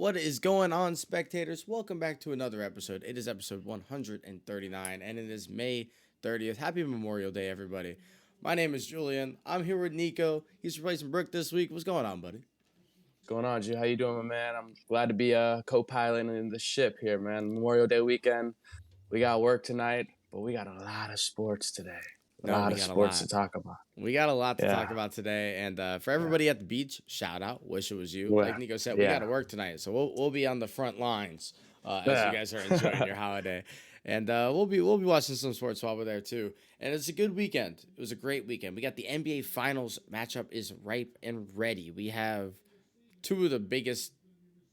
What is going on, spectators? Welcome back to another episode. It is episode 139, and it is May 30th. Happy Memorial Day, everybody. My name is Julian. I'm here with Nico. He's replacing Brooke this week. What's going on, buddy? What's going on, G? How you doing, my man? I'm glad to be co-pilot in the ship here, man. Memorial Day weekend. We got work tonight, but we got a lot of sports today. A No, lot we of got a sports lot. to talk about. We got a lot to talk Yeah, about today, and for yeah, everybody at the beach, shout out. Wish it was you. Like yeah, Nico said, we got to yeah. work tonight, so we'll be on the front lines as you Yeah. guys are enjoying your holiday, and we'll be watching some sports while we're there too. And it's a good weekend. It was a great weekend. We got the NBA Finals matchup is ripe and ready. We have two of the biggest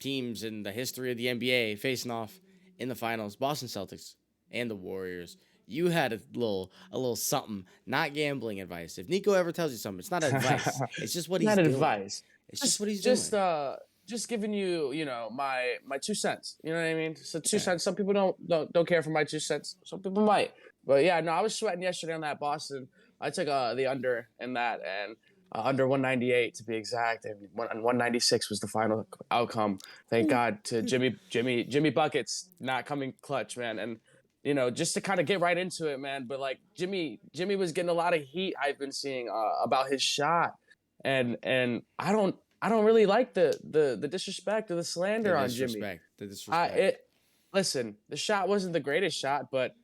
teams in the history of the NBA facing off in the finals: Boston Celtics and the Warriors. You had a little something, not gambling advice. If Nico ever tells you something, it's not advice. It's just what he's Not doing. advice. It's just Just, what he's just, doing. uh, just giving you, my 2 cents. You know what I mean? So two Yeah. cents. Some people don't care for my 2 cents. Some people might. But yeah, no, I was sweating yesterday on that Boston. I took the under in that and under 198 to be exact, and 196 was the final outcome. Thank Ooh. God to Jimmy buckets not coming clutch, man. And just to kind of get right into it, man. But like Jimmy was getting a lot of heat. I've been seeing about his shot, and I don't really like the disrespect or the The slander on Jimmy. disrespect. The I disrespect. it Listen, the shot wasn't the greatest shot, but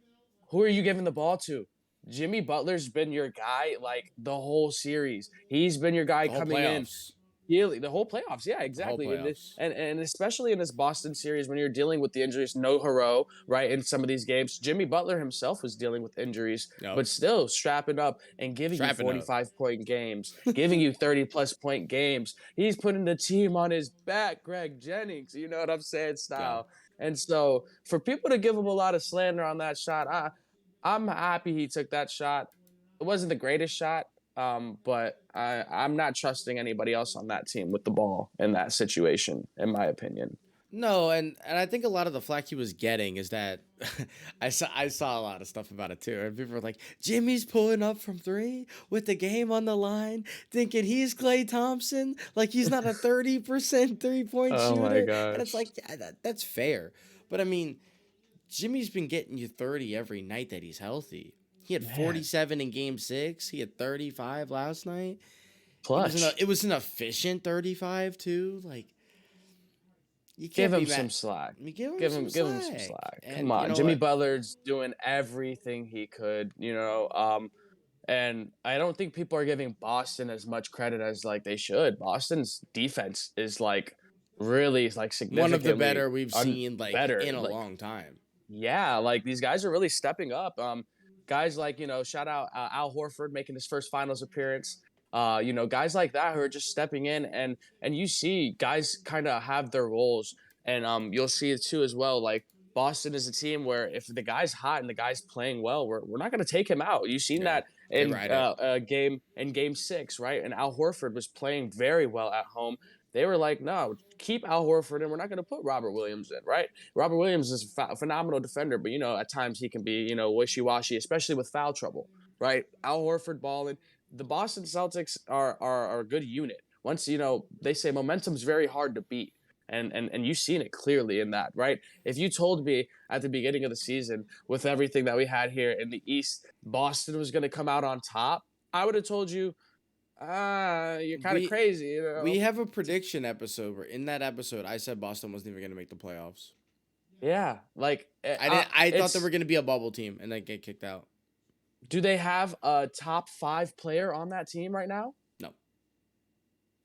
who are you giving the ball to? Jimmy Butler's been your guy like the whole series. He's been your guy The whole coming in playoffs. really the whole playoffs. Yeah, The whole exactly. playoffs. And especially in this Boston series when you're dealing with the injuries, no Hero, right? In some of these games, Jimmy Butler himself was dealing with injuries, Yep. but still strapping up and giving you Strapping up. 45-point games, giving you 30 plus point games. He's putting the team on his back, Greg Jennings. You know what I'm saying? Yeah. Style. And so for people to give him a lot of slander on that shot, I'm happy he took that shot. It wasn't the greatest shot, but I'm not trusting anybody else on that team with the ball in that situation, in my opinion. No, and I think a lot of the flack he was getting is that I saw a lot of stuff about it too. And people were like, Jimmy's pulling up from three with the game on the line, thinking he's Klay Thompson, like he's not a 30% 3-point Oh my shooter. And it's gosh. like, yeah, that's fair. But I mean, Jimmy's been getting you 30 every night that he's healthy. He had Man, 47 in game six. He had 35 last night. clutch. It was an efficient 35 too. Like, you Give can't be him mad. some slack. You give him Give some him give him some slack. slack. Come And you on. know Jimmy what? Butler's doing everything he could. And I don't think people are giving Boston as much credit as like they should. Boston's defense is like really like One of the significantly better we've seen like better. in a Like long time. yeah, like these guys are really stepping up. Guys like shout out Al Horford making his first finals appearance. Guys like that who are just stepping in, and you see guys kind of have their roles, and you'll see it too as well. Like Boston is a team where if the guy's hot and the guy's playing well, we're not going to take him out. You've seen Yeah. that They in ride it. game six, right? And Al Horford was playing very well at home. They were like, no, keep Al Horford, and we're not going to put Robert Williams in, right? Robert Williams is a phenomenal defender, but at times he can be wishy-washy, especially with foul trouble, right? Al Horford balling. The Boston Celtics are a good unit. Once they say momentum's very hard to beat. And you've seen it clearly in that, right? If you told me at the beginning of the season, with everything that we had here in the East, Boston was going to come out on top, I would have told you, you're kind of We crazy, we have a prediction episode where in that episode I said Boston wasn't even gonna make the playoffs. Yeah, like I thought they it's. were gonna be a bubble team and then get kicked out. Do they have a top 5 player on that team right now? No.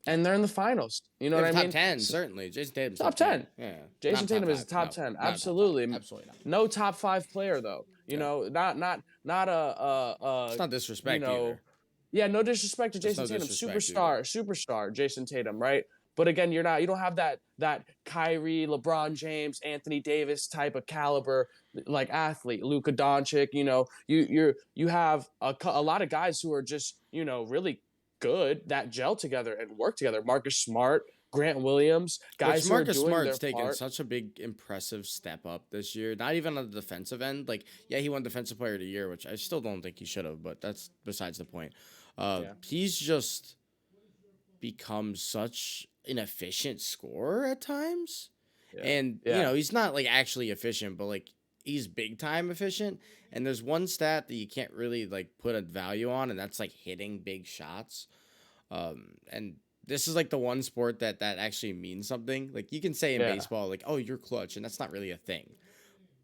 And they're in the finals. You know They what have I a top mean? 10, certainly. Jason Tatum's Top top 10. 10. Yeah. Jason Not top Tatum is a 5. top No. 10. Not a top 5. Absolutely. Absolutely not. No top 5 player though. Yeah. Not It's not you disrespect know, either. yeah, no disrespect to It's Jason no Tatum. disrespect either. Superstar Jason Tatum, right? But again, you don't have that Kyrie, LeBron James, Anthony Davis type of caliber like athlete, Luka Doncic. You have a lot of guys who are just really good that gel together and work together. Marcus Smart, Grant Williams, Which guys who are Marcus doing their Smart's taken part. such a big impressive step up this year. Not even on the defensive end. Like, yeah, he won Defensive Player of the Year, which I still don't think he should have, but that's besides the point. Yeah. He's just become such an efficient scorer at times. Yeah. And Yeah. he's not like actually efficient, but like he's big time efficient. And there's one stat that you can't really like put a value on, and that's like hitting big shots. And this is like the one sport that actually means something. Like you can say in Yeah. baseball, like, oh, you're clutch, and that's not really a thing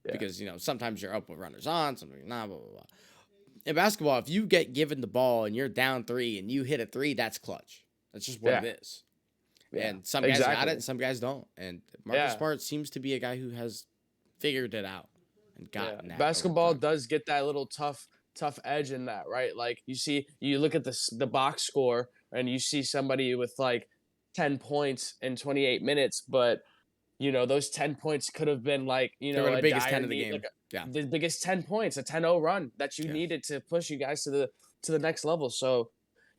Yeah. because sometimes you're up with runners on, sometimes you're not, blah blah blah. In basketball, if you get given the ball and you're down three and you hit a three, that's clutch. That's just what it Yeah. is. Yeah. And some guys got it, Exactly. and some guys don't. And Marcus Yeah. Smart seems to be a guy who has figured it out and Yeah, gotten that over basketball time. does get that little tough edge in that, right? Like you look at the box score and you see somebody with like 10 points in 28 minutes, but those 10 points could have been like, They were the a biggest dire 10 of the need, game. Yeah. the biggest 10 points, a 10-0 run that you Yeah. needed to push you guys to the next level. So,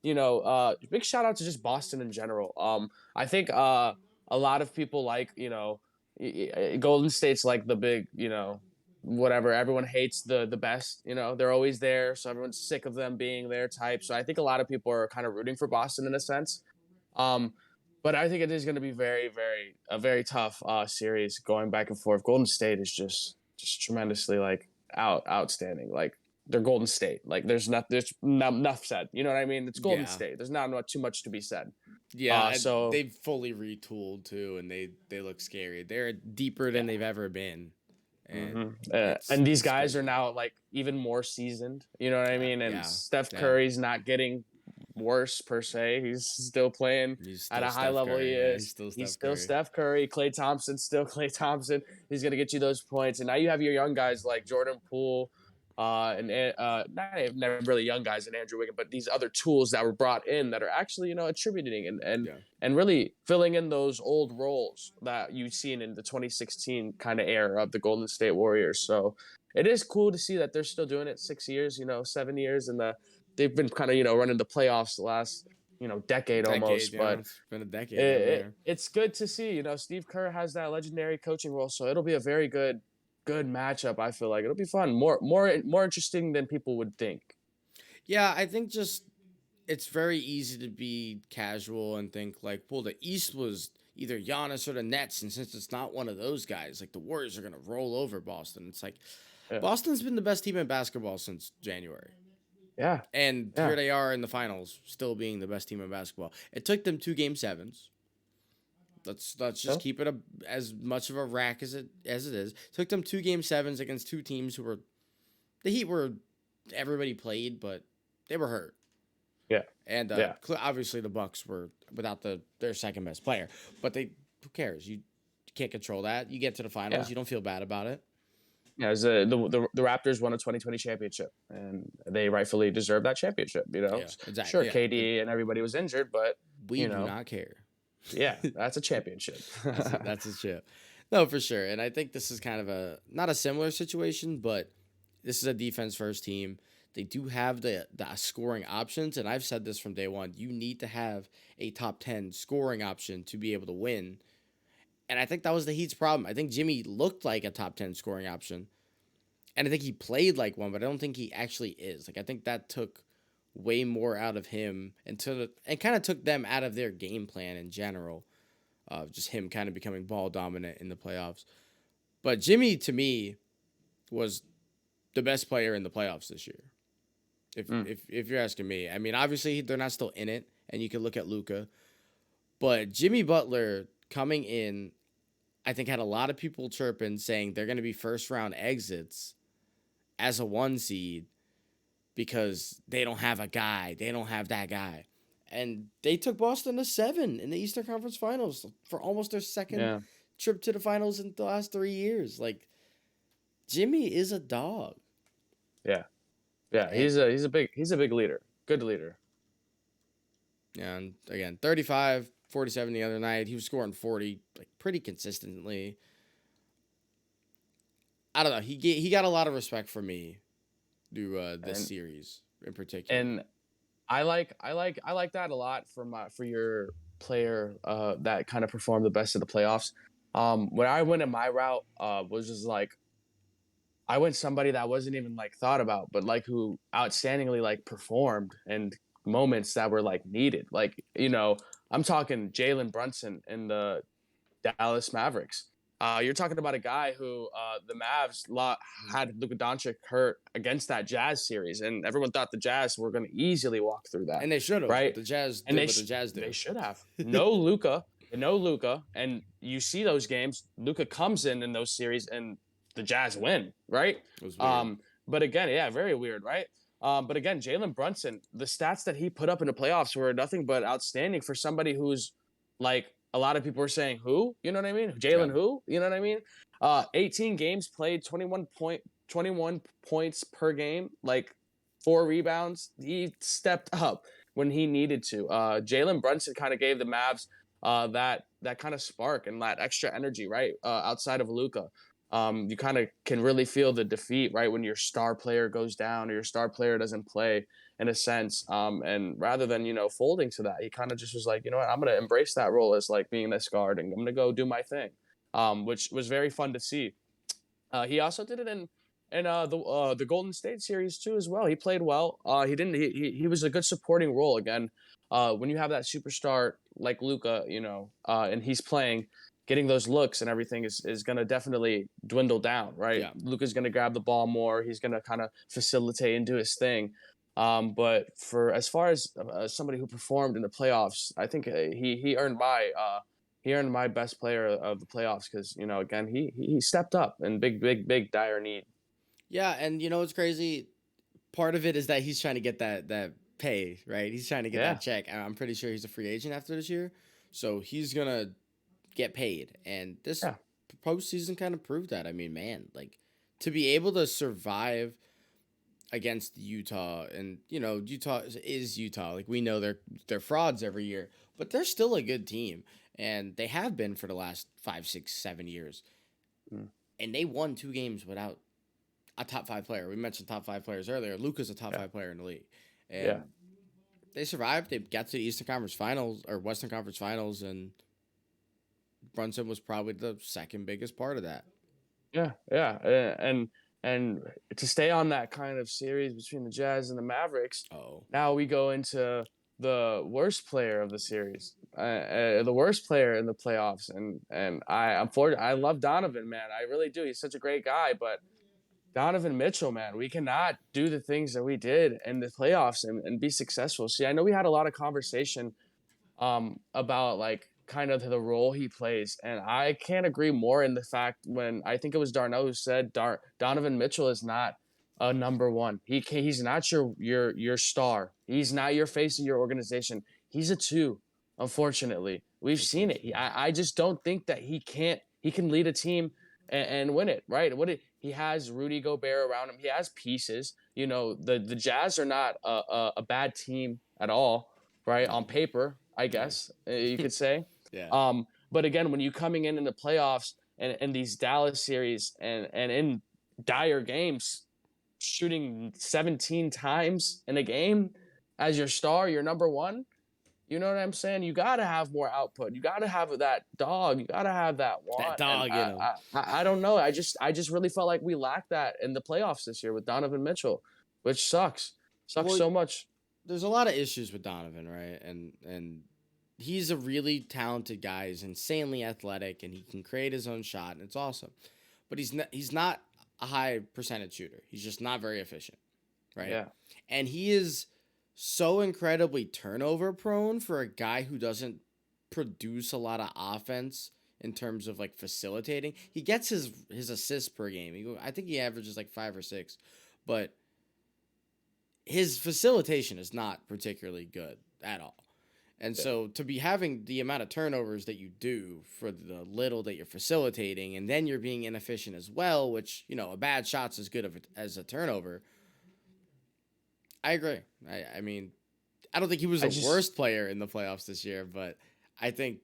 big shout out to just Boston in general. I think a lot of people like, Golden State's like the big, whatever. Everyone hates the best. They're always there, so everyone's sick of them being there type. So I think a lot of people are kind of rooting for Boston in a sense. Um, but I think it is going to be a very tough series going back and forth. Golden State is just tremendously like outstanding. Like they're Golden State. Like there's not enough said. You know what I mean? It's Golden Yeah. State. There's not too much to be said. Yeah, and So they've fully retooled too, and they look scary. They're deeper than yeah. they've ever been, and And these it's guys are crazy. now like even more seasoned. You know what I Yeah, mean? And yeah, Steph yeah. Curry's not getting worse per se. He's still playing He's at still a high Steph level. He Curry. Yeah, he's is. still He's Steph still Curry. Steph Curry. Klay Thompson still Klay Thompson. He's gonna get you those points. And now you have your young guys like Jordan Poole, and not really young guys and Andrew Wiggins, but these other tools that were brought in that are actually attributing Yeah, and really filling in those old roles that you've seen in the 2016 kind of era of the Golden State Warriors. So it is cool to see that they're still doing it 6 years, 7 years, and they've been kind of running the playoffs the last decade decade. almost. Yeah, But it's been a decade damn near. it's good to see. Steve Kerr has that legendary coaching role, so it'll be a very good matchup. I feel like it'll be fun, more interesting than people would think. Yeah, I think just it's very easy to be casual and think like, well, the East was either Giannis or the Nets, and since it's not one of those guys, like the Warriors are gonna roll over Boston. It's like Yeah, Boston's been the best team in basketball since January. yeah, And here yeah. they are in the finals, still being the best team in basketball. It took them 2 Game 7s. Let's just Yeah. keep it as much of a rack as it is. Took them 2 Game 7s against two teams who were the Heat were everybody played, but they were hurt. Yeah. And Yeah. obviously the Bucks were without their second best player. But who cares? You can't control that. You get to the finals, Yeah. you don't feel bad about it. Yeah, the Raptors won a 2020 championship, and they rightfully deserve that championship. Yeah, Sure, exactly. Yeah, KD and everybody was injured, but we you do know, not care. yeah, that's a championship. That's a chip. No, for sure. And I think this is kind of not a similar situation, but this is a defense first team. They do have the scoring options, and I've said this from day one. You need to have a top 10 scoring option to be able to win. And I think that was the Heat's problem. I think Jimmy looked like a top 10 scoring option. And I think he played like one, but I don't think he actually is. Like I think that took way more out of him and kind of took them out of their game plan in general. Just him kind of becoming ball dominant in the playoffs. But Jimmy to me was the best player in the playoffs this year. If you're asking me, I mean, obviously they're not still in it, and you can look at Luka, but Jimmy Butler coming in, I think had a lot of people chirping saying they're going to be first round exits as a 1 seed because they don't have a guy, they don't have that guy, and they took Boston to 7 in the Eastern Conference Finals for almost their second Yeah, trip to the finals in the last 3 years. Like Jimmy is a dog. yeah, yeah. And He's a big leader, good leader. And again, 35, 47 the other night. He was scoring 40 like pretty consistently. I don't know. He got a lot of respect from me through this And series in particular. and I like that a lot for your player that kind of performed the best in the playoffs. When I went in my route was just like I went somebody that wasn't even like thought about, but like who outstandingly like performed and moments that were like needed. Like I'm talking Jalen Brunson in the Dallas Mavericks. You're talking about a guy who the had Luka Doncic hurt against that Jazz series, and everyone thought the Jazz were going to easily walk through that, And they should have, but right? the Jazz And did what the Jazz they do. should have no Luka, and you see those games. Luka comes in those series, and the Jazz win, right? It was weird. But again, yeah, very weird, right? But again, Jalen Brunson, the stats that he put up in the playoffs were nothing but outstanding for somebody who's like a lot of people were saying, who? You know what I mean? Yeah. Jalen who? You know what I mean? 18 games played, 21 points per game, like 4 rebounds. He stepped up when he needed to. Jalen Brunson kind of gave the Mavs that kind of spark and that extra energy, right? Outside of Luka. You kind of can really feel the defeat, right, when your star player goes down or your star player doesn't play in a sense. And rather than, folding to that, he kind of just was like, you know what, I'm going to embrace that role as like being this guard and I'm going to go do my thing, which was very fun to see. He also did it in the Golden State series too as well. He played well. He was a good supporting role again. When you have that superstar like Luka, and he's playing, getting those looks and everything is going to definitely dwindle down, right? Yeah. Luka's going to grab the ball more. He's going to kind of facilitate and do his thing. But for as far as somebody who performed in the playoffs, I think he earned my best player of the playoffs because again he stepped up in big dire need. Yeah, and what's crazy? Part of it is that he's trying to get that pay, right? He's trying to get Yeah, that check. And I'm pretty sure he's a free agent after this year, so he's gonna get paid. And this yeah, postseason kind of proved that. I mean, man, like to be able to survive against Utah, and Utah is Utah. Like we know they're frauds every year, but they're still a good team, and they have been for the last 5, 6, 7 years. mm, And they won 2 games without a top five player. We mentioned top five players earlier. Luka's a top yeah, five player in the league, yeah, and they survived. They got to the Eastern Conference Finals or Western Conference Finals, and Brunson was probably the second biggest part of that. yeah. And to stay on that kind of series between the Jazz and the Mavericks, Oh, now we go into the worst player of the series, the worst player in the playoffs, and I love Donovan, man, I really do. He's such a great guy, but Donovan Mitchell, man, we cannot do the things that we did in the playoffs and be successful. See, I know we had a lot of conversation about like kind of the role he plays, and I can't agree more in the fact when I think it was Darnell who said Donovan Mitchell is not a number one. He's not your star. He's not your face of your organization. He's a two. Unfortunately, we've seen it. unfortunately, I just don't think that he can lead a team and win it, right? He has Rudy Gobert around him. He has pieces. The Jazz are not a bad team at all, right? no, On paper, I yeah, guess you could say. yeah, But again, when you coming in the playoffs and these Dallas series and in dire games, shooting 17 times in a game as your star, your number one, you know what I'm saying? You got to have more output. You got to have that dog. You got to have that that want. And dog in him. I don't know. I just really felt like we lacked that in the playoffs this year with Donovan Mitchell, which sucks. Sucks Well, so much. there's a lot of issues with Donovan, right? And he's a really talented guy. He's insanely athletic, and he can create his own shot, and it's awesome. But he's not a high percentage shooter. He's just not very efficient, right? Yeah. And he is so incredibly turnover prone for a guy who doesn't produce a lot of offense in terms of like facilitating. He gets his assists per game. I think he averages like 5 or 6, but his facilitation is not particularly good at all. And Yeah. so to be having the amount of turnovers that you do for the little that you're facilitating, and then you're being inefficient as well, which, a bad shot's as good as a turnover. I agree. I mean, I don't think he was I the just worst player in the playoffs this year, but I think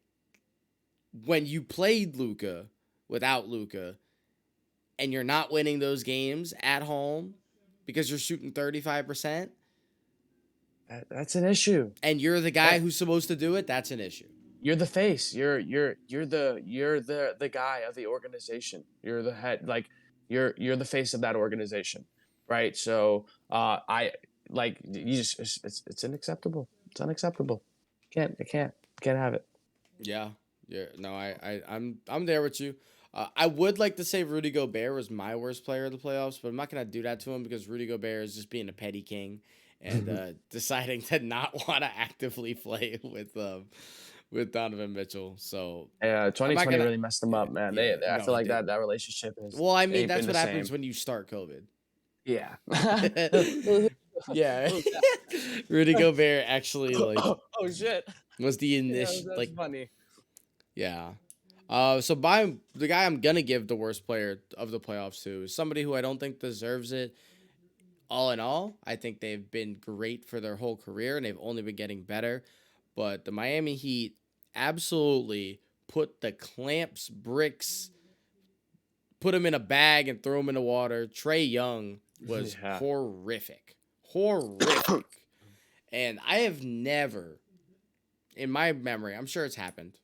when you played Luka without Luka and you're not winning those games at home because you're shooting 35% that's an issue. and you're the guy That who's supposed to do it, that's an issue. you're the face. You're the guy of the organization. You're the head. Like you're the face of that organization, right? So I like you just it's unacceptable. It's unacceptable. Can't have it. Yeah. Yeah. No, I'm there with you. I would like to say Rudy Gobert was my worst player of the playoffs, but I'm not gonna do that to him because Rudy Gobert is just being a petty king and deciding to not want to actively play with Donovan Mitchell. So Yeah, I'm not 2020 gonna. really messed them up, man. Yeah, I no, feel it like did. that relationship has Well, I mean, ain't been that's the what happens same. when you start COVID. Yeah. Yeah, Who's that? Rudy Gobert actually like Oh shit. was the Yeah, initial that's like funny. yeah. So by the guy I'm gonna give the worst player of the playoffs to is somebody who I don't think deserves it. All in all, I think they've been great for their whole career and they've only been getting better. But the Miami Heat absolutely put the clamps, bricks, put him in a bag and throw him in the water. Trey Young was Yeah. horrific. Horrific. And I have never, in my memory, I'm sure it's happened.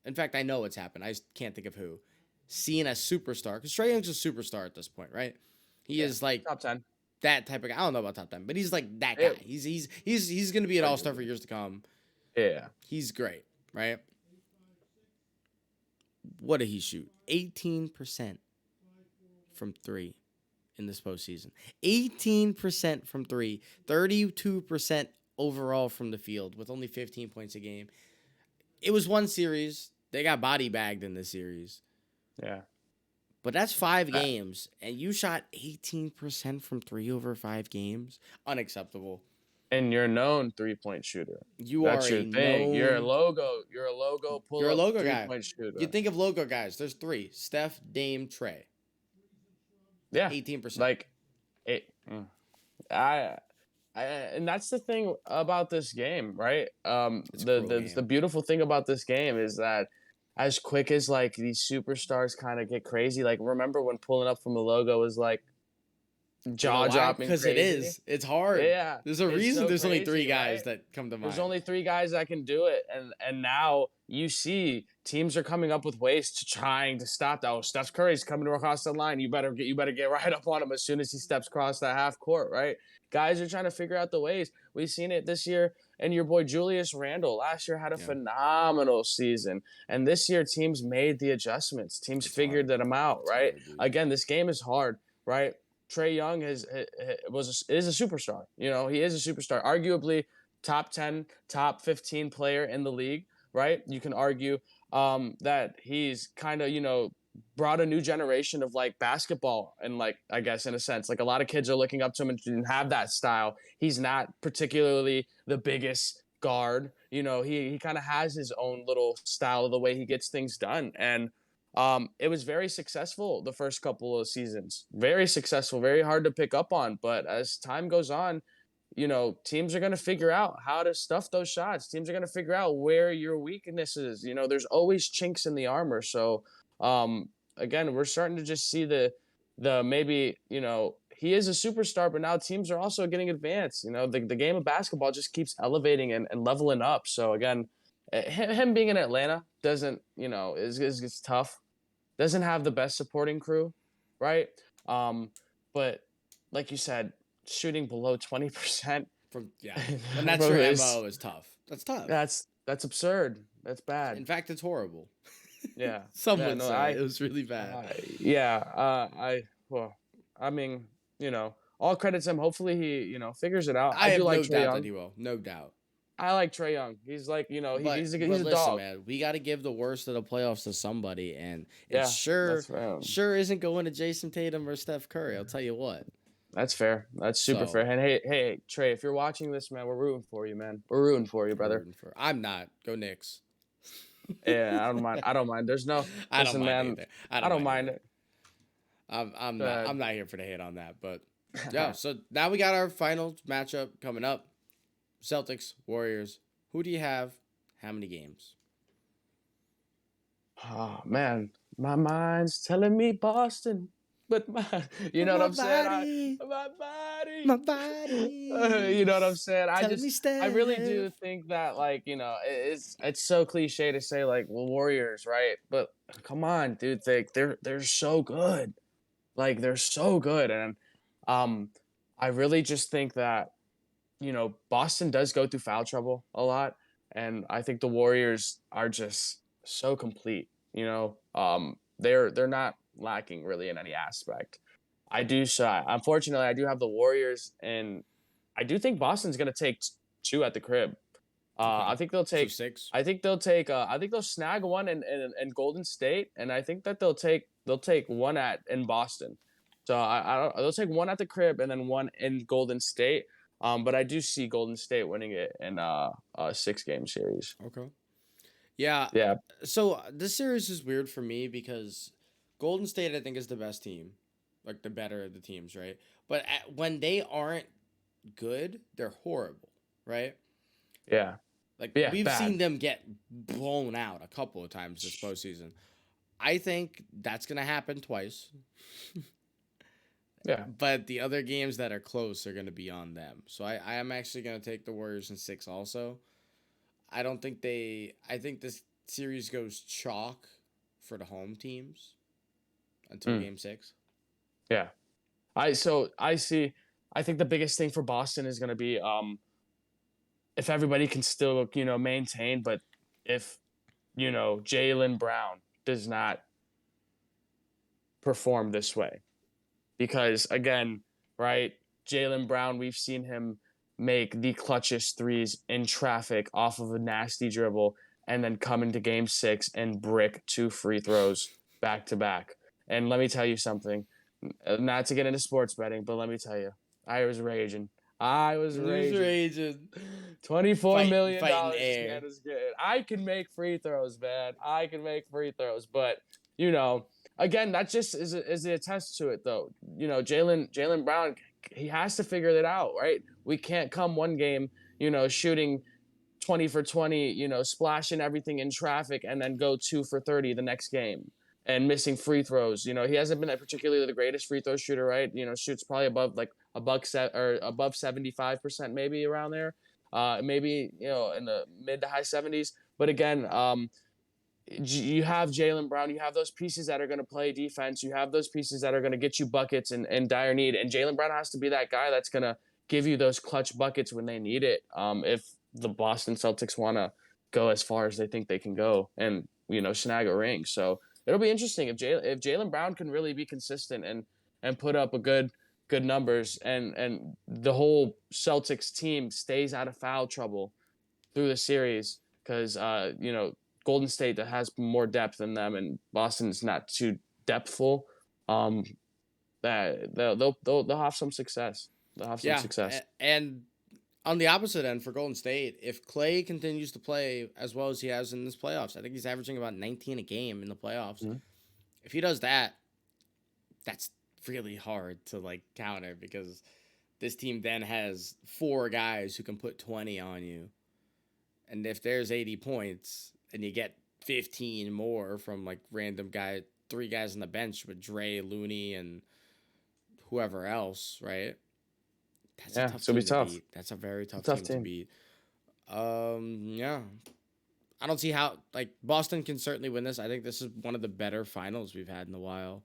In fact, I know it's happened. I just can't think of who. Seen a superstar, because Trey Young's a superstar at this point, right? He Yeah. is like Top 10. that type of guy. I don't know about top 10, but he's like that Yeah. guy. He's gonna be an all star for Arguably. years to come. Yeah. He's great, right? What did he shoot? 18% from three in this postseason. 18% from three. 32% overall from the field with only 15 points a game. It was one series. They got body bagged in this series. Yeah. But that's 5 Uh, games, and you shot 18% from three over 5 games. Unacceptable. and you're a known 3-point shooter. You are That's a your thing. known. You're a logo pull You're a up logo guy. 3-point You shooter. think of logo guys. There's 3: Steph, Dame, Trey. Yeah. 18%. Like it I and that's the thing about this game, right? It's a cruel The game. beautiful thing about this game is that as quick as like these superstars kind of get crazy, like remember when pulling up from the logo was like You know jaw why? dropping Because it crazy? is. It's hard. Yeah, There's a it's reason so there's only 3 crazy, guys right? that come to There's mind. only 3 guys that can do it, and now you see teams are coming up with ways to trying to stop that. Oh, Steph Curry's coming across the line. You better get right up on him as soon as he steps across that half court, right? Guys are trying to figure out the ways. We've seen it this year, and your boy Julius Randle last year had a Yeah. phenomenal season, and this year teams made the adjustments. Teams It's figured hard. them out, It's right? hard, dude. Again, this game is hard, right? Trey Young is a superstar. You know, he is a superstar. Arguably top 10, top 15 player in the league, right? You can argue that he's kind of, brought a new generation of like basketball and like I guess in a sense like a lot of kids are looking up to him and didn't have that style. He's not particularly the biggest guard. He kind of has his own little style of the way he gets things done. And it was very successful the first couple of seasons. Very successful, very hard to pick up on. But as time goes on, teams are going to figure out how to stuff those shots. Teams are going to figure out where your weakness is. There's always chinks in the armor. So, again, we're starting to just see the maybe, he is a superstar, but now teams are also getting advanced. The game of basketball just keeps elevating and leveling up. So, again, him being in Atlanta doesn't, is tough. Doesn't have the best supporting crew, right? But like you said, shooting below 20% From when that's your is MO is tough. That's tough. that's absurd. That's bad. In fact, it's horrible. Yeah. Some Yeah, would no, say it was really bad. yeah, well, I mean, all credit to him. Hopefully he, figures it out. I I do have like no Trey doubt that Young. he will. No doubt. I like Trey Young. He's like, But he's a listen, dog. man, we got to give the worst of the playoffs to somebody, and it Yeah, sure that's fair. sure isn't going to Jason Tatum or Steph Curry. I'll tell you what. That's fair. That's super So fair. And hey, Trey, if you're watching this, man, we're rooting for you, man. We're rooting for you, we're brother. rooting for. I'm not. Go Knicks. Yeah, I don't mind. I don't mind. There's no I don't listen, mind man. either. I I don't don't mind mind either. it. I'm Go not. ahead. I'm not here for the hate on that. But yeah. So now we got our final matchup coming up. Celtics, Warriors. Who do you have? How many games? Oh man, my mind's telling me Boston, but you But know what my I'm saying? body, My body. my body. You know what I'm saying? Telling me I really Steph. do think that like it's so cliche to say like well Warriors, right? But come on, dude, they're so good. Like they're so good, and um, I really just think that Boston does go through foul trouble a lot, and I think the Warriors are just so complete. they're not lacking really in any aspect. I do so unfortunately I do have the Warriors, and I do think Boston's gonna take two at the crib. Okay. I think they'll So take. 6. I think they'll take. I think they'll snag one in Golden State, and I think that they'll take one in Boston. So I don't. They'll take one at the crib and then one in Golden State. But I do see Golden State winning it in a 6-game series. Okay. Yeah. Yeah, So this series is weird for me because Golden State, I think, is the best team, like the better of the teams, right? But when they aren't good, they're horrible, right? yeah, Like yeah. we've Bad. seen them get blown out a couple of times this postseason. I think that's gonna happen twice, Yeah. but the other games that are close are gonna be on them. So I am actually gonna take the Warriors in 6 also. I don't think they. I think this series goes chalk for the home teams until Mm, Game 6. yeah. I see. I think the biggest thing for Boston is going to be if everybody can still maintain, but if Jaylen Brown does not perform this way, because again, right, Jaylen Brown, we've seen him make the clutchest threes in traffic off of a nasty dribble, and then come into Game 6 and brick 2 free throws back to back. And let me tell you something. Not to get into sports betting, but let me tell you, I was raging. I was Loser raging. agent. $24 million Fighting this air. man is getting. I can make free throws, man. I can make free throws. But, again, that just is a test to it, though. Jaylen Brown, he has to figure that out, right? We can't come one game, shooting 20 for 20, splashing everything in traffic, and then go 2 for 30 the next game and missing free throws. He hasn't been particularly the greatest free throw shooter, right? Shoots probably above like a buck set or above 75%, maybe around there. Maybe, in the mid to high 70s. But again, you have Jaylen Brown, you have those pieces that are going to play defense, you have those pieces that are going to get you buckets in dire need. And Jaylen Brown has to be that guy that's going to give you those clutch buckets when they need it. If the Boston Celtics want to go as far as they think they can go and, snag a ring. So it'll be interesting if Jaylen Brown can really be consistent and put up a good numbers, and the whole Celtics team stays out of foul trouble through the series, because Golden State that has more depth than them, and Boston's not too depthful. That they'll have some success. They'll have some Yeah, success. and on the opposite end for Golden State, if Clay continues to play as well as he has in this playoffs, I think he's averaging about 19 a game in the playoffs. Mm-hmm. If he does that, that's really hard to like counter because this team then has 4 guys who can put 20 on you. And if there's 80 points and you get 15 more from like random 3 guys on the bench with Dre, Looney, and whoever else, right? That's a Yeah, tough it's gonna team be to tough. beat. That's a very tough Tough team to team. beat. Yeah. I don't see how like Boston can certainly win this. I think this is one of the better finals we've had in a while.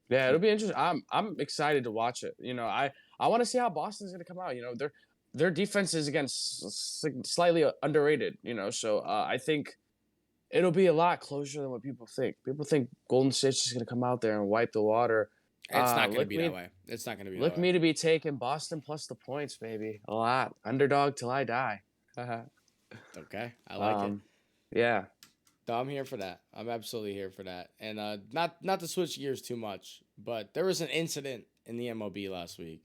Yeah, it'll be interesting. I'm excited to watch it. I want to see how Boston's going to come out. Their defense is again slightly underrated. So I think it'll be a lot closer than what people think. People think Golden State's just going to come out there and wipe the water. It's not going to Look be me, that way. It's not going to be that look way. me to be taking Boston plus the points, baby. A lot underdog till I die. Okay, I like it. Yeah. No, I'm here for that. I'm absolutely here for that. And not to switch gears too much, but there was an incident in the MLB last week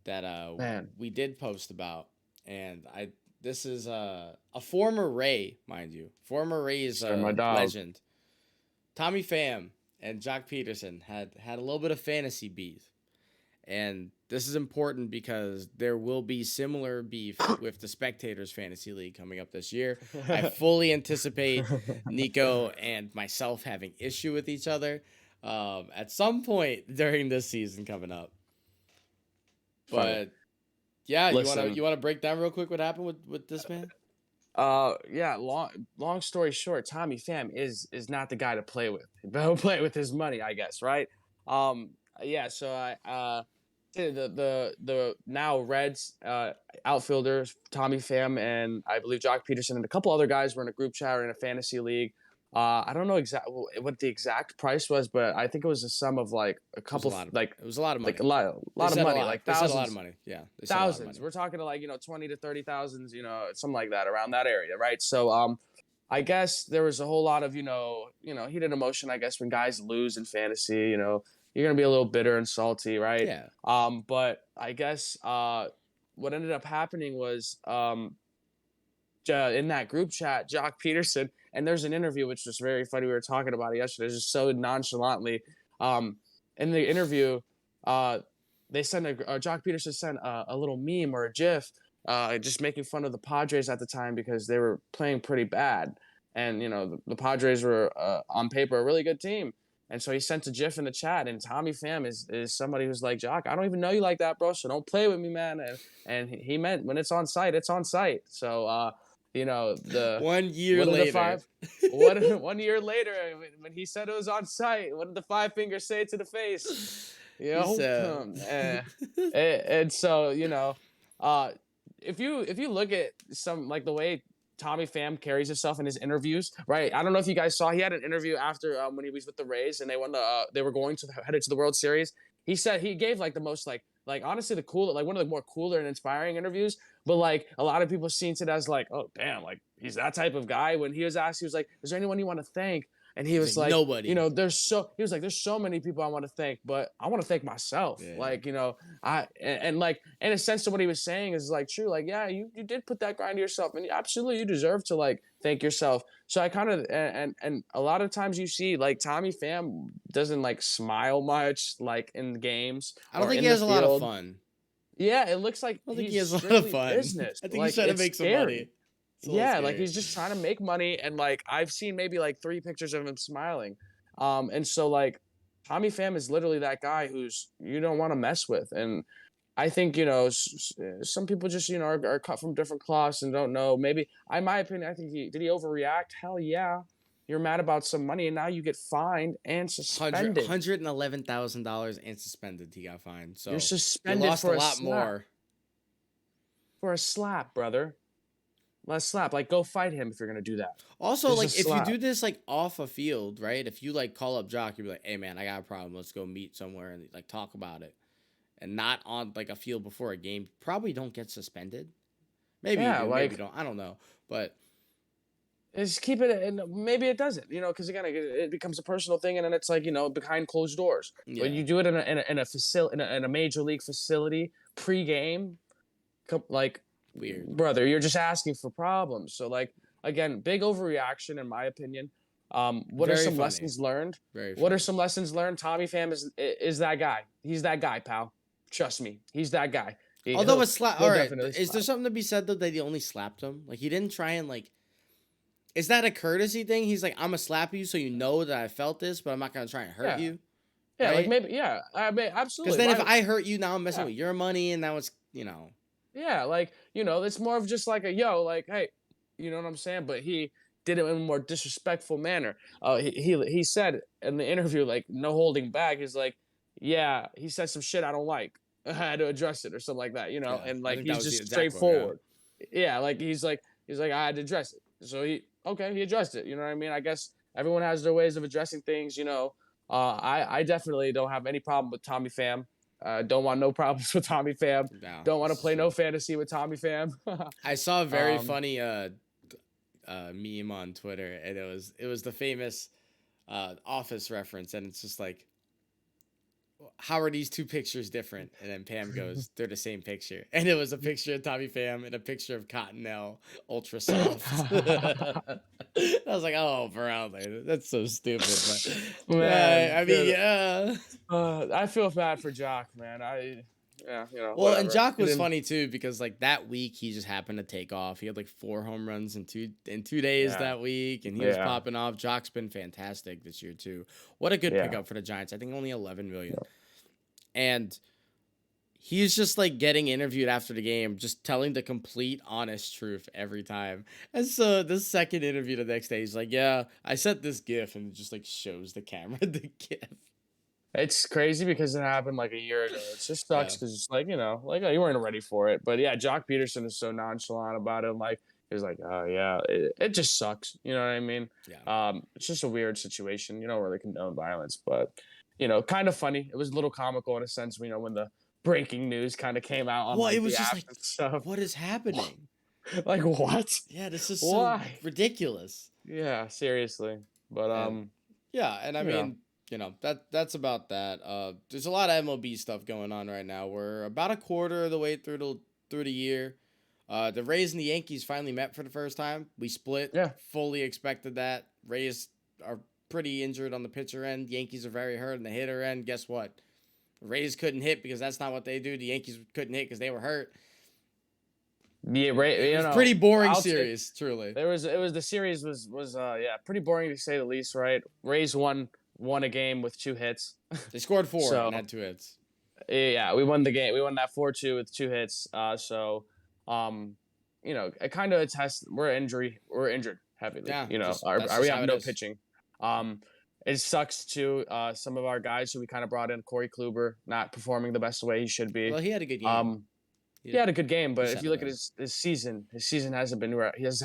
that Man. we did post about, and this is a former Ray, mind you, former Rays My dog. legend, Tommy Pham and Jock Peterson had a little bit of fantasy beef. And this is important because there will be similar beef with the Spectators Fantasy League coming up this year. I fully anticipate Nico and myself having issue with each other at some point during this season coming up. But yeah, Listen, you wanna break down real quick what happened with this man? yeah, long story short, Tommy Pham is not the guy to play with. He'll play with his money, I guess, right? Yeah, so I the now Reds outfielders Tommy Pham and I believe Jock Peterson and a couple other guys were in a group chat or in a fantasy league. I don't know exactly what the exact price was, but I think it was a sum of like a It was a couple, lot of like it was a lot of like a money. lot of money, like They said a lot of thousands, money. Yeah, they said a lot of thousands. money. We're talking to like 20 to 30,000, something like that around that area, right? So I guess there was a whole lot of heated emotion. I guess when guys lose in fantasy, you're gonna be a little bitter and salty, right? Yeah. But I guess what ended up happening was in that group chat, Jock Peterson, and there's an interview which was very funny. We were talking about it yesterday, just so nonchalantly. Um, in the interview, uh, they sent Jock Peterson sent a little meme or a GIF, just making fun of the Padres at the time because they were playing pretty bad, and the Padres were on paper a really good team. And so he sent a GIF in the chat, and Tommy Pham is somebody who's like, Jock, I don't even know you like that, bro. So don't play with me, man. And he meant when it's on site, it's on site. So the 1 year what did the later. five what 1 year later when he said it was on site, what did the five fingers say to the face? He said, And so uh if you look at some like the way Tommy Pham carries himself in his interviews, right? I don't know if you guys saw, he had an interview after when he was with the Rays and they were going to headed to the World Series. He said he gave like the most like honestly the cool like one of the more cooler and inspiring interviews, but like a lot of people seen it as like, oh damn, like he's that type of guy. When he was asked, he was like, is there anyone you want to thank? And he he's was like, like, nobody. he was like, there's so many people I want to thank, but I want to thank myself. Yeah. Like, and like in a sense of what he was saying is like true. Like, yeah, you did put that grind to yourself, and absolutely you deserve to like thank yourself. So I kind of and a lot of times you see like Tommy Pham doesn't like smile much like in games I don't or think he in the has a lot of field. fun. Yeah, it looks like I don't think he he's has a lot of strictly fun. business. I think he's Like trying to it's make some money. scary. It's a little Yeah, like scary. he's just trying to make money, and like I've seen maybe like three pictures of him smiling. And so like Tommy Pham is literally that guy who's you don't want to mess with. And I think some people just are cut from different cloths and don't know. Maybe, in my opinion, I think did he overreact? Hell yeah. You're mad about some money, and now you get fined and suspended. $111,000 and suspended. He got fined. You're So you suspended lost a for a lot slap. more. For a slap, brother. Let's slap. Like, go fight him if you're gonna do that. Also, It's a like if you slap. do this like off a field, right? If you like call up Jock, you'd be like, "Hey man, I got a problem. Let's go meet somewhere and like talk about it." And not on like a field before a game, probably don't get suspended. Maybe you Yeah, do, maybe like you don't. I don't know. But just keep it, and maybe it doesn't, because again, it becomes a personal thing, and then it's like behind closed doors. When yeah, you do it in a facility, in a major league facility, pre-game, like, weird. brother, you're just asking for problems. So like again, big overreaction in my opinion. What are Very some funny. lessons learned? Very What are funny. some lessons learned? Tommy Pham is that guy. He's that guy, pal. Trust me, he's that guy. Although it's all He'll right, definitely is there slap. something to be said though that he only slapped him? Like he didn't try and like. Is that a courtesy thing? He's like, I'm gonna slap you so you know that I felt this, but I'm not gonna try and hurt Yeah, you, yeah, like right? maybe, yeah. I mean, Because absolutely. then if Why? I hurt you, now I'm messing Yeah, with your money, and now it's. yeah. Like it's more of just like a yo, like hey, you know what I'm saying? But he did it in a more disrespectful manner. He said in the interview, like no holding back. He's like, yeah, he said some shit I don't like. I had to address it or something like that, Yeah, and I like think that he's was the just exact quote. Yeah. straightforward. Yeah, like he's like I had to address it. So he addressed it. You know what I mean? I guess everyone has their ways of addressing things. I definitely don't have any problem with Tommy Pham. Don't want no problems with Tommy Pham. No, Don't want to this is play no true. fantasy with Tommy Pham. I saw a very um, funny meme on Twitter, and it was the famous Office reference, and it's just like, how are these two pictures different? And then Pam goes, they're the same picture, and it was a picture of Tommy Pham and a picture of Cottonelle Ultra Soft. I was like, oh, Verlander, that's so stupid, but man, I mean, good. yeah. I feel bad for Jock, man. Yeah, Well, and whatever. Jock He was didn't. funny too because like that week he just happened to take off. He had like 4 home runs in 2 days Yeah, that week, and he was yeah, popping off. Jock's been fantastic this year too. What a good yeah. pickup for the Giants. I think only 11 million, and he's just like getting interviewed after the game, just telling the complete honest truth every time. And so this second interview the next day, he's like, "Yeah, I sent this GIF," and it just like shows the camera the GIF. It's crazy because it happened like a year ago. It just sucks Yeah, because it's like like you weren't ready for it. But yeah, Jock Peterson is so nonchalant about it. Like He was like, "Oh yeah, it just sucks." You know what I mean? Yeah. It's just a weird situation. You don't really condone violence, but kind of funny. It was a little comical in a sense. When the breaking news kind of came out on Well, it like was the just apps like, and stuff. what is happening? Like what? Yeah, this is so Why? ridiculous. Yeah, seriously. But And yeah, and I you know, mean, that's about that. There's a lot of MLB stuff going on right now. We're about a quarter of the way through the year. The Rays and the Yankees finally met for the first time. We split. yeah, Fully expected that. Rays are pretty injured on the pitcher end. Yankees are very hurt on the hitter end. Guess what? The Rays couldn't hit because that's not what they do. The Yankees couldn't hit because they were hurt. yeah, right. It was pretty boring I'll take. series, truly. It was the series was yeah, pretty boring to say the least, right? Rays won a game with 2 hits. They scored four So and had 2 hits. yeah, we won the game. We won that 4-2 with 2 hits. Um, it kind of attests we're injured heavily. Yeah, just that's We just have how it no is. pitching. Um, it sucks too. Some of our guys who we kind of brought in, Corey Kluber, not performing the best way he should be. Well, he had a good game. Um, he had a good game, He but if you settled look at in. his season hasn't been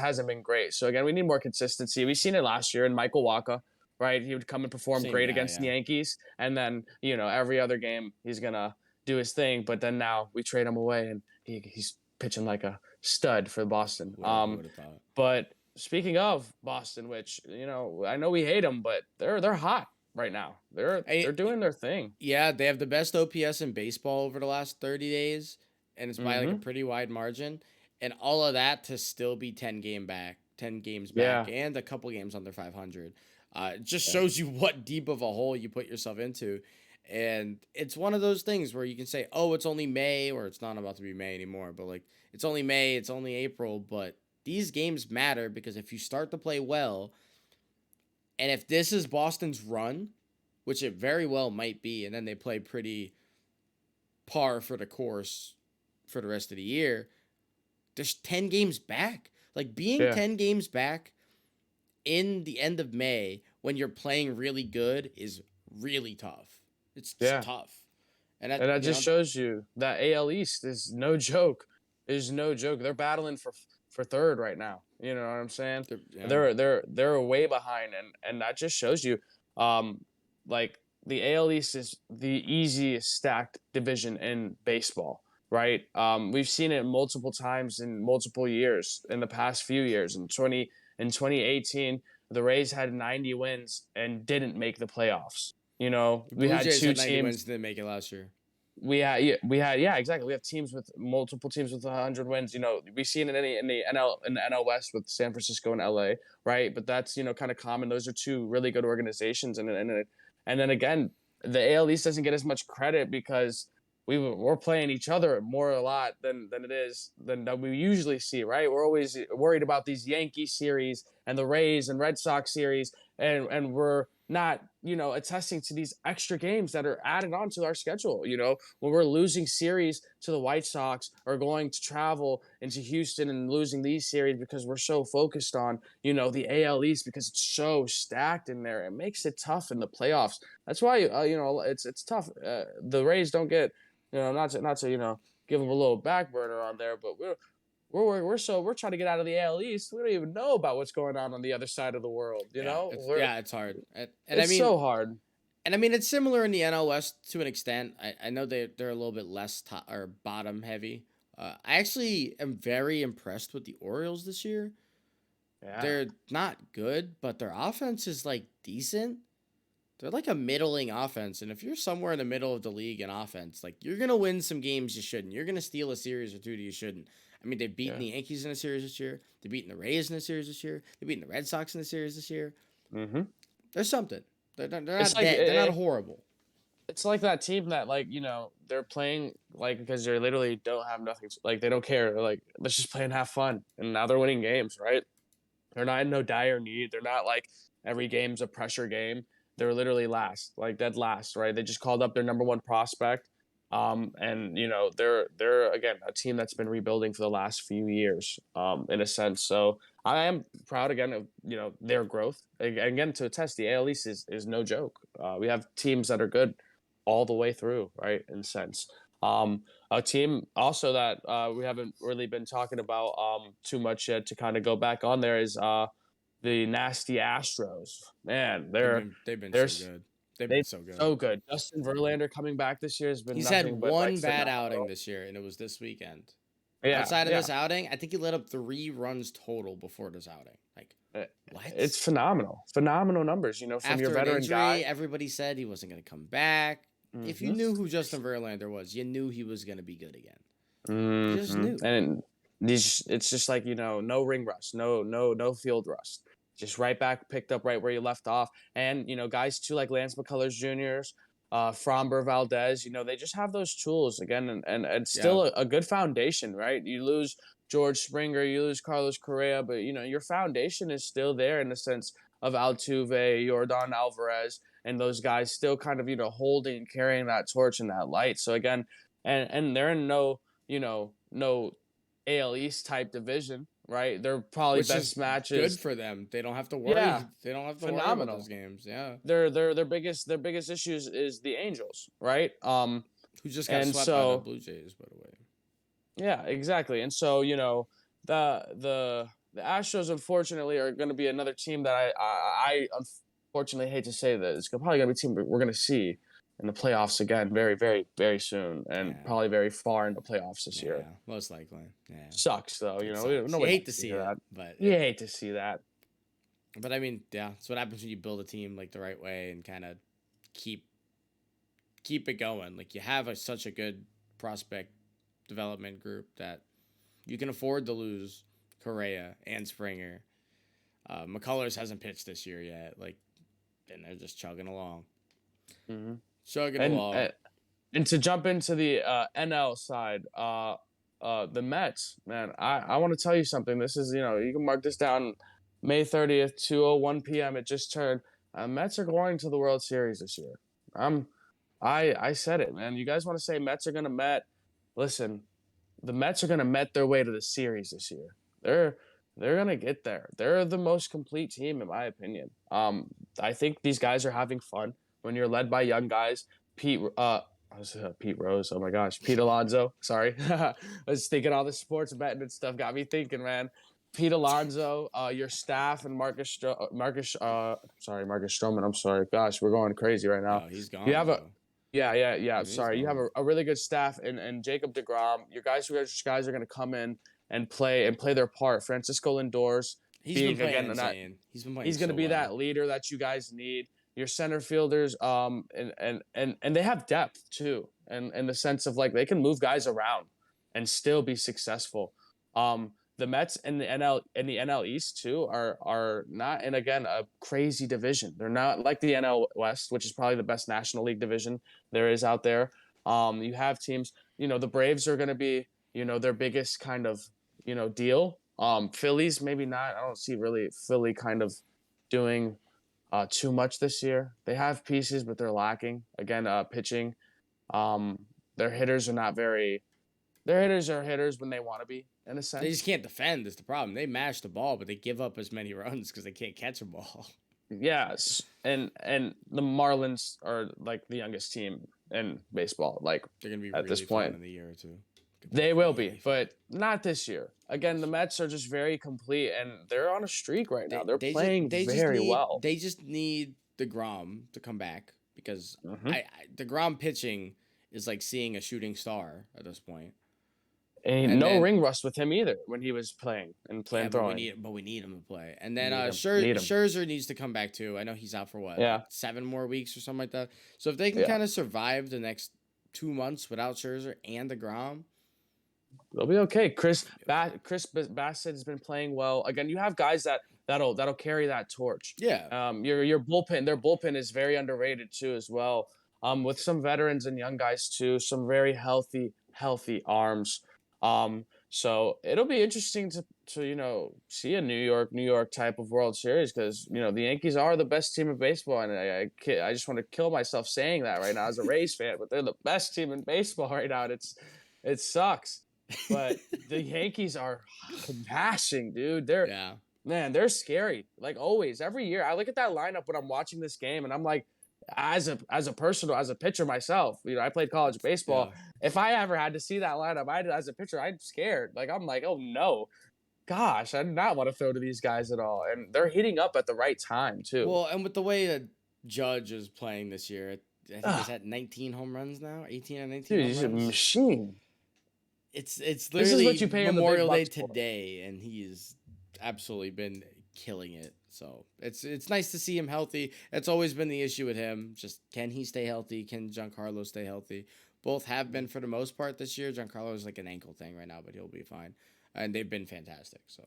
hasn't been great. So again, we need more consistency. We've seen it last year in Michael Wacha, right? He would come and perform Same great guy, against the yeah. Yankees, and then every other game he's gonna do his thing. But then now we trade him away, and he's pitching like a stud for Boston. Who would have thought? But speaking of Boston, which I know we hate them, but they're hot right now. They're doing their thing. Yeah, they have the best OPS in baseball over the last 30 days, and it's by like a Mm-hmm. pretty wide margin. And all of that to still be 10 games back, Yeah. and a couple games under 500. It just Yeah. shows you what deep of a hole you put yourself into. And it's one of those things where you can say, oh, it's only May, or it's not about to be May anymore, but like, it's only May, it's only April. But these games matter because if you start to play well, and if this is Boston's run, which it very well might be, and then they play pretty par for the course for the rest of the year, there's 10 games back. Like being Yeah. 10 games back in the end of May when you're playing really good is really tough. It's Yeah. tough. And that just shows you that AL East is no joke. They're battling for third right now. You know what I'm saying? yeah. They're way behind, and that just shows you, like the AL East is the easiest stacked division in baseball, right? We've seen it multiple times in multiple years in the past few years. In 2018, the Rays had 90 wins and didn't make the playoffs. The We Blue had Jays two had 90 teams. wins, didn't make it last year. Yeah, exactly. We have teams with multiple teams with 100 wins. We see it in the NL West with San Francisco and LA, right? But that's kind of common. Those are two really good organizations, and then again, the AL East doesn't get as much credit because we're playing each other more a lot than we usually see, right? We're always worried about these Yankee series and the Rays and Red Sox series, and we're not attesting to these extra games that are added on to our schedule. When we're losing series to the White Sox or going to travel into Houston and losing these series because we're so focused on the AL East because it's so stacked in there. It makes it tough in the playoffs. That's why it's tough. The Rays don't get not to give them a little back burner on there, but we're trying to get out of the AL East. We don't even know about what's going on the other side of the world. It's hard. And it's I mean, so hard. And I mean, it's similar in the NL West to an extent. I know they're a little bit less top or bottom heavy. I actually am very impressed with the Orioles this year. Yeah. They're not good, but their offense is like decent. They're like a middling offense, and if you're somewhere in the middle of the league in offense, like you're gonna win some games you shouldn't. You're gonna steal a series or two that you shouldn't. I mean, they've beaten the Yankees in a series this year. They've beaten the Rays in a series this year. They've beaten the Red Sox in a series this year. Mm-hmm. There's something. They're not It's like dead. They're not horrible. It's like that team that they're playing like because they literally don't have nothing. Like they don't care. They're like, let's just play and have fun. And now they're winning games, right? They're not in no dire need. They're not like every game's a pressure game. They're literally last, like dead last, right? They just called up their number one prospect. And they're again a team that's been rebuilding for the last few years, in a sense. So I am proud again of their growth. Again, to attest, the AL East is no joke. We have teams that are good all the way through, right? In a sense. A team also that we haven't really been talking about too much yet to kind of go back on there is the nasty Astros. Man, They've been they're so good. They've they been so good. so good. Justin Verlander coming back this year has been He's nothing had but like one bad outing phenomenal. this year, and it was this weekend. Yeah, Outside of yeah. this outing, I think he let up 3 runs total before this outing. Like, Uh, what? It's phenomenal. Phenomenal numbers, from your After an veteran injury, guy. everybody said he wasn't going to come back. If you Hmm. knew who Justin Verlander was, you knew he was going to be good again. You just Hmm. knew. And it's just like, no ring rust, no field rust. Just right back, picked up right where you left off. And, guys too, like Lance McCullers Jr.'s, Framber Valdez, they just have those tools again, and Yeah. still a good foundation, right? You lose George Springer, you lose Carlos Correa, but, your foundation is still there in the sense of Altuve, Jordan Alvarez, and those guys still kind of, holding, carrying that torch and that light. So again, and they're in no AL East type division, right? They're probably Which is best good matches. for them. They don't have to Yeah, worry. They don't have to worry about those phenomenal. games. Yeah. Their biggest issues is the Angels, right? Who just got And swept by the so Blue Jays, by the way. yeah, exactly. And so the Astros unfortunately are going to be another team that I unfortunately hate to say that it's probably going to be a team we're going to see in the playoffs again very, very, very soon, and Yeah. probably very far in the playoffs this year. Yeah. Most likely. Yeah. Sucks though, It sucks. You nobody hate wants to to see hear it, that. but You hate to see that. I mean, yeah, it's what happens when you build a team like the right way and kind of keep it going. Like you have such a good prospect development group that you can afford to lose Correa and Springer. McCullers hasn't pitched this year yet. Like, and they're just chugging along, Hmm. chugging And along. uh, and to jump into the NL side, the Mets, man, I want to tell you something. This is, you can mark this down, May 30th, 2:01 p.m. It just turned. Mets are going to the World Series this year. I said it, man. You guys want to say Mets are gonna Met? Listen, the Mets are gonna Met their way to the series this year. They're gonna get there. They're the most complete team in my opinion. I think these guys are having fun when you're led by young guys. Pete Rose. Oh my gosh, Pete Alonso. Sorry, I was thinking all the sports betting and stuff got me thinking, man. Pete Alonso, your staff, and Marcus Stroman. I'm sorry. Gosh, we're going crazy right now. Oh, he's You gone have a though. yeah, yeah, yeah. He's Sorry, you have gone. a really good staff, and Jacob Degrom. Your guys are going to come in and play their part. Francisco Lindor's He's been being playing again not insane. He's been playing he's going to so be well. that leader that you guys need. Your center fielders, and they have depth too, and in the sense of like they can move guys around and still be successful. The Mets and the NL East too are not in again a crazy division. They're not like the NL West, which is probably the best National League division there is out there. You have teams, the Braves are going to be, their biggest kind of, deal. Phillies maybe not. I don't see really Philly kind of doing too much this year. They have pieces, but they're lacking again. Pitching. Um, their hitters are not very. Their hitters are hitters when they want to be, in a They just sense. can't defend. Is the problem. They mash the ball, but they give up as many runs because they can't catch a ball. Yes, and the Marlins are like the youngest team in baseball. Like They're gonna be at this really fun point, in the year or two. they will be, Really fun. but not this year. Again, the Mets are just very complete, and they're on a streak right now. They're playing very well. They just need DeGrom to come back because Hmm. DeGrom pitching is like seeing a shooting star at this point. And And no then ring rust with him either when he was playing and yeah, playing throwing. but we need him to play. And then Need him. Need him. Scherzer needs to come back too. I know he's out for what, like Yeah. 7 more weeks or something like that. So if they can Yeah. kind of survive the next 2 months without Scherzer and DeGrom, They'll be okay. they'll be okay. Chris Bassett has been playing well. Again, you have guys that'll carry that torch. Yeah, Your bullpen, their bullpen is very underrated too as well. With some veterans and young guys too, some very healthy arms. So it'll be interesting to see a New York type of World Series because the Yankees are the best team in baseball, and I just want to kill myself saying that right now as a Rays fan, but they're the best team in baseball right now. And it sucks. But the Yankees are mashing, dude. yeah. They're scary. Like always, every year. I look at that lineup when I'm watching this game, and I'm like, as a pitcher myself, I played college Yeah. baseball. If I ever had to see that lineup, as a pitcher, I'm scared. Like I'm like, oh no, gosh, I do not want to throw to these guys at all. And they're heating up at the right time too. Well, and with the way that Judge is playing this year, I think he's Ugh, at 19 home runs now, 18 or 19 dude, home he's a runs. machine. It's This is what literally you pay him the big Memorial Day bucks for. today, and he's absolutely been killing it. So it's nice to see him healthy. That's always been the issue with him. Just can he stay healthy? Can Giancarlo stay healthy? Both have been for the most part this year. Giancarlo is like an ankle thing right now, but he'll be fine. And they've been fantastic. So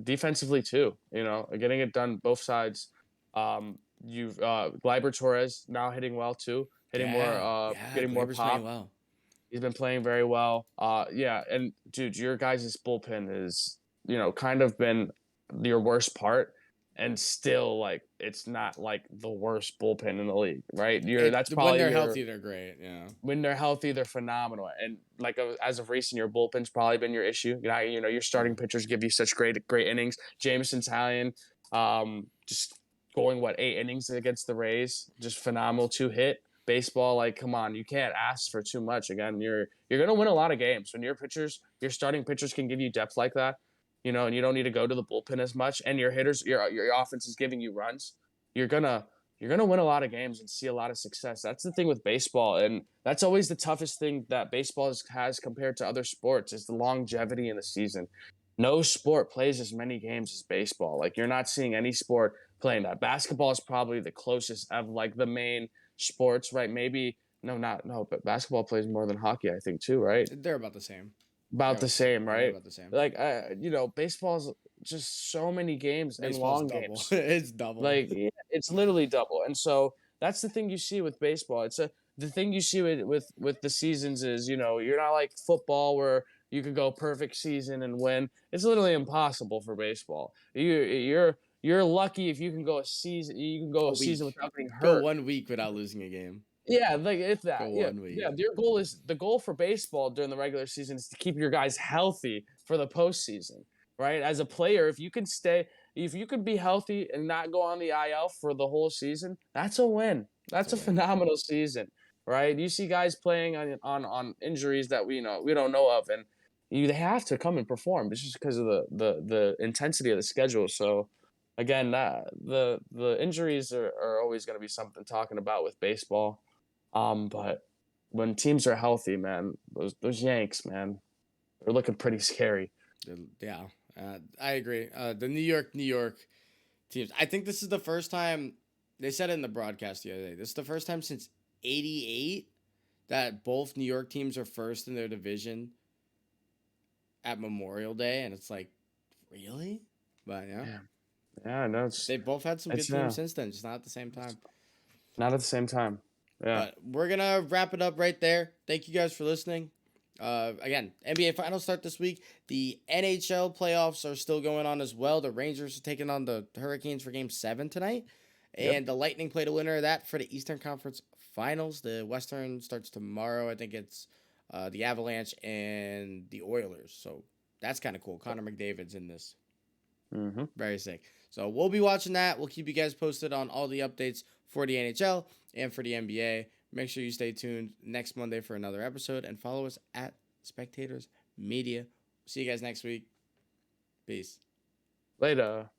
Defensively too, getting it done both sides. You've Gleiber Torres now hitting well too, hitting more, yeah, getting more Glaber's playing pop. well. He's been playing very well. Yeah, and dude, your guys' bullpen is, kind of been your worst part, and still like it's not like the worst bullpen in the league, right? That's When probably they're your healthy, they're great. Yeah. when they're healthy, they're phenomenal. And like as of recent, your bullpen's probably been your issue. Your starting pitchers give you such great innings. Jameson Taillon, just going 8 innings against the Rays, just phenomenal 2-hit. Baseball, like come on, you can't ask for too much. Again, you're gonna win a lot of games when your starting pitchers can give you depth like that. And you don't need to go to the bullpen as much. And your hitters, your offense is giving you runs. You're gonna win a lot of games and see a lot of success. That's the thing with baseball, and that's always the toughest thing that baseball has compared to other sports is the longevity in the season. No sport plays as many games as baseball. Like you're not seeing any sport playing that. Basketball is probably the closest of like the main sports, right? Maybe no, but basketball plays more than hockey, I think too, right? They're about the same. About the same, Yeah, they're right? about the same. Like baseball's just so many games and Baseball's long double. games. It's double. Like yeah, it's literally double. And so that's the thing you see with baseball. The thing you see with the seasons is, you're not like football where you could go perfect season and win. It's literally impossible for baseball. You're lucky if you can go a season. You can go A a season week. without getting Go hurt. 1 week without losing a game. Yeah, like if Go that. Yeah, 1 week. yeah. The goal for baseball during the regular season is to keep your guys healthy for the postseason, right? As a player, if you could be healthy and not go on the IL for the whole season, that's a win. That's a phenomenal season, right? You see guys playing on injuries that we don't know of, and they have to come and perform. It's just because of the intensity of the schedule. So again, the injuries are always going to be something talking about with baseball. But when teams are healthy, man, those Yanks, man, they're looking pretty scary. Yeah, I agree. The New York teams. I think this is the first time they said it in the broadcast the other day. This is the first time since '88 that both New York teams are first in their division at Memorial Day, and it's like, really? But yeah, Yeah, no, they both had some good teams since then, just not at the same time. not at the same time. Yeah. But we're gonna wrap it up right there. Thank you guys for listening. Again, NBA Finals start this week. The NHL playoffs are still going on as well. The Rangers are taking on the Hurricanes for Game 7 tonight. And the Lightning played a winner of that for the Eastern Conference Finals. The Western starts tomorrow. I think it's the Avalanche and the Oilers. So that's kind of cool. Connor McDavid's in this. Mm-hmm. Very sick. So we'll be watching that. We'll keep you guys posted on all the updates for the NHL and for the NBA. Make sure you stay tuned next Monday for another episode and follow us at Spectators Media. See you guys next week. Peace. Later.